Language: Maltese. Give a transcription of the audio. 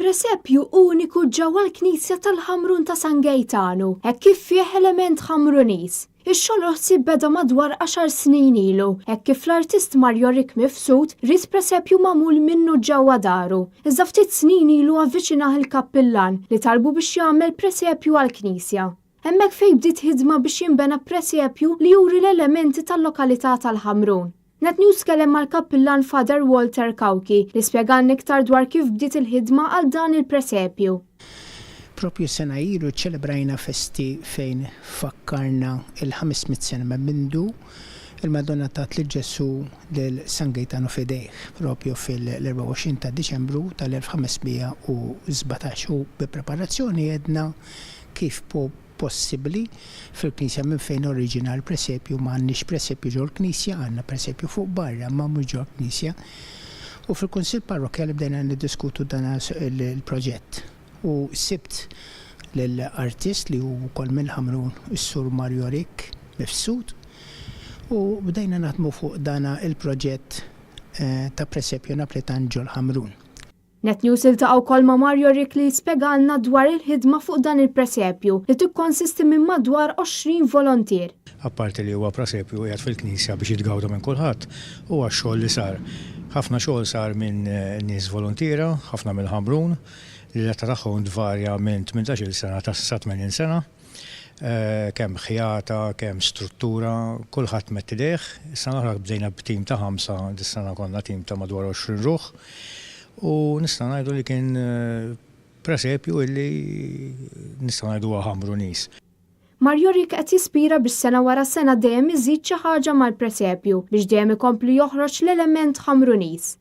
Presepju uniku ġewwa l-Knisja tal-Ħamrun ta' San Gejtanu, hekk kif fih element ħamrunis. Ix-xogħol ħsieb beda madwar 10 snin ilu, hekk kif l-artist Mario Rick Mifsud rid presepju magħmul minnu ġewwa daru. Iżda ftit snin ilu avviċinah il-kappillan li talbu biex jagħmel presepju għall-Knisja. Hemmhekk fejn bdiet ħidma biex jinbena presepju li juri l-elementi tal-lokalità tal-Ħamrun. NetNews kellem mal-kappillan Father Walter Kawki li spjegalna iktar dwar kif bdiet il-ħidma għal dan il-presepju. Propju sena ilu ċelebrajna festi fejn fakkarna il-500 sena ma' mindu il-Madonna tat li Ġesu lil San Gejtanu fidejh, propju fil-24 ta' Diċembru tal-1517 u bi preparazzjoni jedna kif possibbli fil-Knisja minn fejn oriġina l-presepju m'għandniex presepju ġol Knisja, għandna presepju fuq barra ma mhux ġol Knisja. U fil-Kunsill Parrokjali bdejna niddiskutu dan il-proġett. U sibt lill-artist li hu wkoll mill-Ħamrun is-Sur Mario Rick Mifsud u bdejna naħdmu fuq dana il-proġett ta' presepju Napletan ġol Ħamrun. NetNews iltaqgħu wkoll ma' Mario Rick li spjegalna dwar il-ħidma fuq dan il-presepju li tikkonsisti minn madwar 20 volontier. Apparti li huwa presepju qiegħed fil-Knisja biex jitgawdu minn kulħadd, huwa x-xogħol li sar. Ħafna xogħol sar minn nies volontiera, ħafna mill-Ħamrun, li l-età tagħhom tvarja minn 18-il sena ta' 80 sena. Kemm ħjata, kemm struttura, kulħadd mett idejh. Is-sena oħra bdejna b'tim ta' 5, dis-sena konna tim ta' madwar 20 ruħ. U nista' ngħidu li kien presepju illi nista' ngħidu huwa Ħamrunis. Mario Rick qed jispira biex sena wara sena dejjem iżid xi ħaġa mal-presepju biex dejjem ikompli joħroġ l-element Ħamrunis.